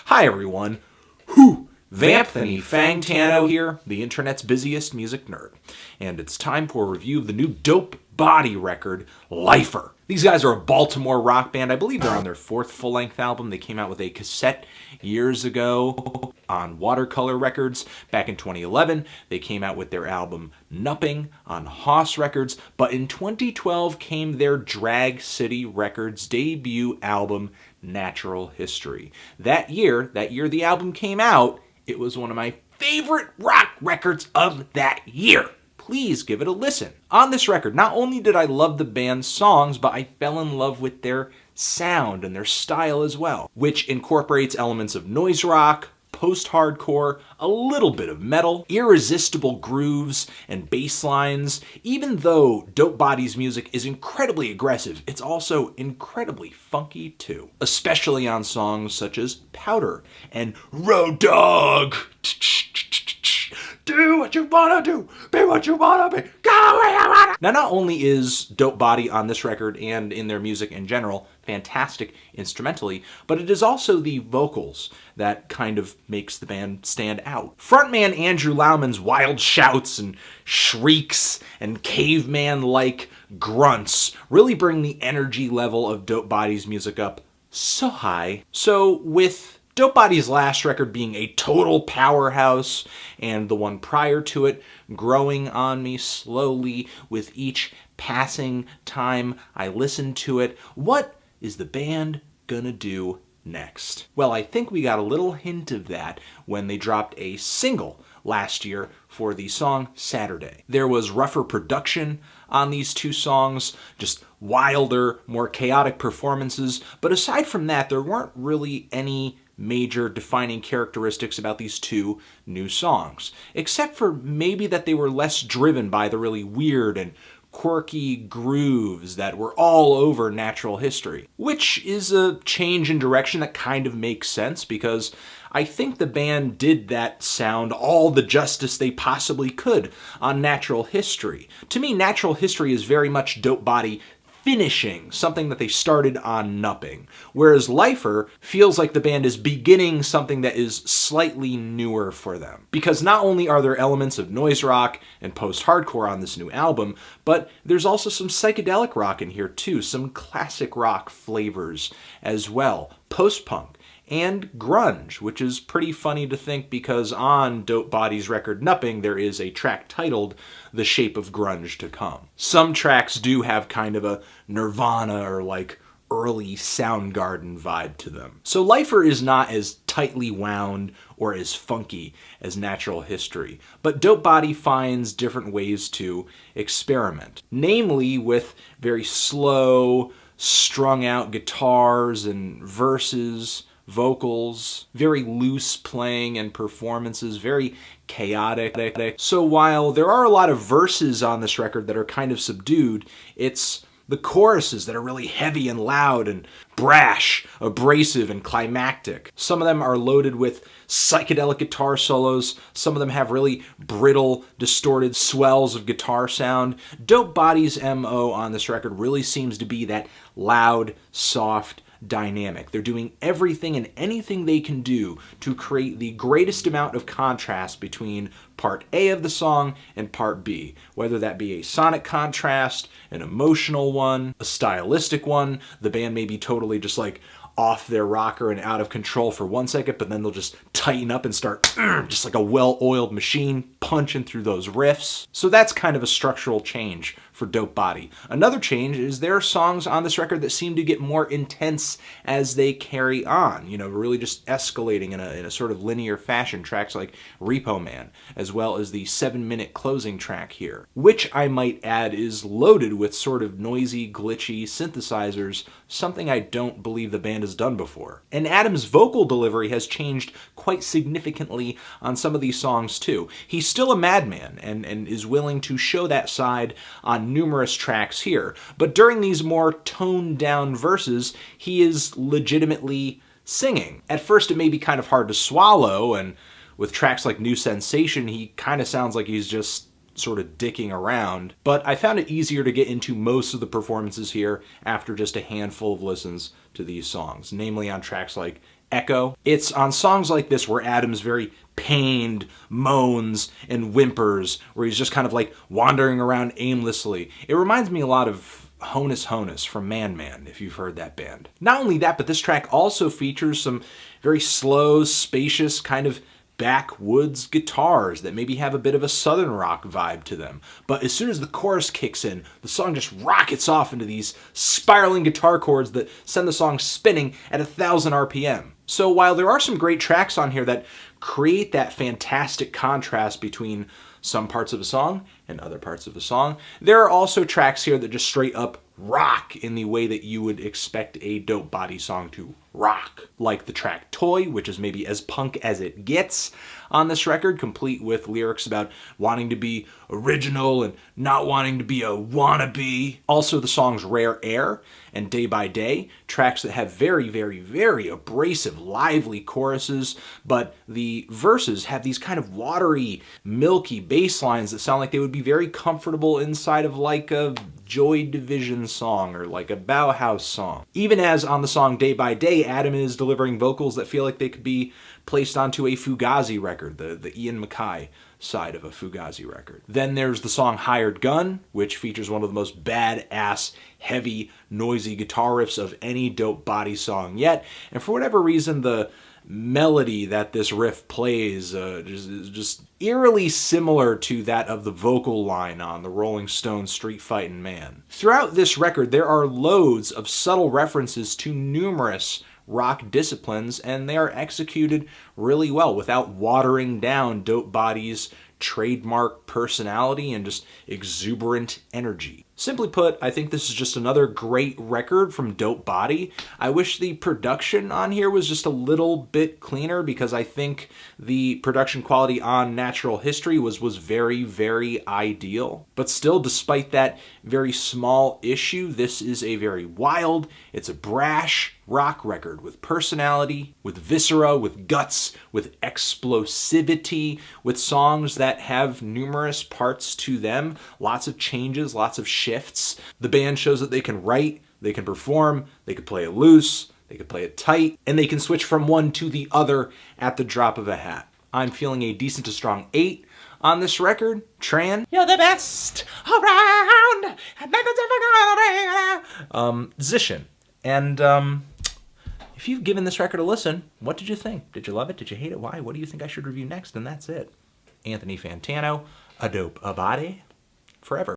Hi everyone. Whew! Vampthany Fangtano here, the internet's busiest music nerd. And it's time for a review of the new Dope Body record, Lifer. These guys are a Baltimore rock band. I believe they're on their fourth full-length album. They came out with a cassette years ago on Watercolor Records. Back in 2011, they came out with their album Nupping on Hoss Records. But in 2012 came their Drag City Records debut album, Natural History. That year the album came out, it was one of my favorite rock records of that year. Please give it a listen. On this record, not only did I love the band's songs, but I fell in love with their sound and their style as well, which incorporates elements of noise rock, post-hardcore, a little bit of metal, irresistible grooves and bass lines. Even though Dope Body's music is incredibly aggressive, it's also incredibly funky too, especially on songs such as Powder and Road Dog. Do what you wanna do, be what you wanna be, go where you wanna. Now, not only is Dope Body on this record and in their music in general fantastic instrumentally, but it is also the vocals that kind of makes the band stand out. Frontman Andrew Lauman's wild shouts and shrieks and caveman-like grunts really bring the energy level of Dope Body's music up so high. So with Dope Body's last record being a total powerhouse, and the one prior to it growing on me slowly with each passing time I listen to it, what is the band gonna do next? Well, I think we got a little hint of that when they dropped a single last year for the song Saturday. There was rougher production on these two songs, just wilder, more chaotic performances, but aside from that, there weren't really any major defining characteristics about these two new songs, except for maybe that they were less driven by the really weird and quirky grooves that were all over Natural History, which is a change in direction that kind of makes sense because I think the band did that sound all the justice they possibly could on Natural History. To me, Natural History is very much Dope Body finishing something that they started on Nupping, whereas Lifer feels like the band is beginning something that is slightly newer for them. Because not only are there elements of noise rock and post-hardcore on this new album, but there's also some psychedelic rock in here too, some classic rock flavors as well, post-punk, and grunge, which is pretty funny to think because on Dope Body's record Nupping, there is a track titled The Shape of Grunge to Come. Some tracks do have kind of a Nirvana or like early Soundgarden vibe to them. So Lifer is not as tightly wound or as funky as Natural History, but Dope Body finds different ways to experiment, namely with very slow, strung out guitars and verses, vocals, very loose playing and performances, very chaotic. So while there are a lot of verses on this record that are kind of subdued, it's the choruses that are really heavy and loud and brash, abrasive, and climactic. Some of them are loaded with psychedelic guitar solos. Some of them have really brittle, distorted swells of guitar sound. Dope Body's MO on this record really seems to be that loud, soft, dynamic. They're doing everything and anything they can do to create the greatest amount of contrast between part A of the song and part B, whether that be a sonic contrast, an emotional one, a stylistic one. The band may be totally just like off their rocker and out of control for 1 second, but then they'll just tighten up and start just like a well-oiled machine punching through those riffs. So that's kind of a structural change for Dope Body. Another change is there are songs on this record that seem to get more intense as they carry on, really just escalating in a sort of linear fashion. Tracks like Repo Man, as well as the 7-minute closing track here, which I might add is loaded with sort of noisy, glitchy synthesizers, something I don't believe the band has done before. And Adam's vocal delivery has changed quite significantly on some of these songs too. He's still a madman and is willing to show that side on numerous tracks here, but during these more toned down verses, he is legitimately singing. At first it may be kind of hard to swallow, and with tracks like New Sensation, he kind of sounds like he's just sort of dicking around, but I found it easier to get into most of the performances here after just a handful of listens to these songs, namely on tracks like Echo. It's on songs like this where Adam's very pained, moans, and whimpers, where he's just kind of like wandering around aimlessly. It reminds me a lot of Honus Honus from Man Man, if you've heard that band. Not only that, but this track also features some very slow, spacious, kind of backwoods guitars that maybe have a bit of a southern rock vibe to them. But as soon as the chorus kicks in, the song just rockets off into these spiraling guitar chords that send the song spinning at 1,000 RPM. So while there are some great tracks on here that create that fantastic contrast between some parts of a song and other parts of a song, there are also tracks here that just straight up rock in the way that you would expect a Dope Body song to rock. Like the track Toy, which is maybe as punk as it gets on this record, complete with lyrics about wanting to be original and not wanting to be a wannabe. Also the songs Rare Air and Day by Day, tracks that have very, very, very abrasive, lively choruses, but the verses have these kind of watery, milky bass lines that sound like they would be very comfortable inside of like a Joy Division song or like a Bauhaus song. Even as on the song Day by Day, Adam is delivering vocals that feel like they could be placed onto a Fugazi record, the Ian MacKaye side of a Fugazi record. Then there's the song Hired Gun, which features one of the most badass, heavy, noisy guitar riffs of any Dope Body song yet. And for whatever reason, the melody that this riff plays is just eerily similar to that of the vocal line on the Rolling Stones' Street Fightin' Man. Throughout this record, there are loads of subtle references to numerous rock disciplines, and they are executed really well without watering down Dope Body's trademark personality and just exuberant energy. Simply put, I think this is just another great record from Dope Body. I wish the production on here was just a little bit cleaner, because I think the production quality on Natural History was very, very ideal. But still, despite that very small issue, this is a very wild, it's a brash rock record with personality, with viscera, with guts, with explosivity, with songs that have numerous parts to them, lots of changes, lots of shifts. The band shows that they can write, they can perform, they can play it loose, they can play it tight, and they can switch from one to the other at the drop of a hat. I'm feeling a decent to strong 8 on this record. Tran, you're the best around. Zishin. And if you've given this record a listen, what did you think? Did you love it? Did you hate it? Why? What do you think I should review next? And that's it. Anthony Fantano, a Dope Body, forever.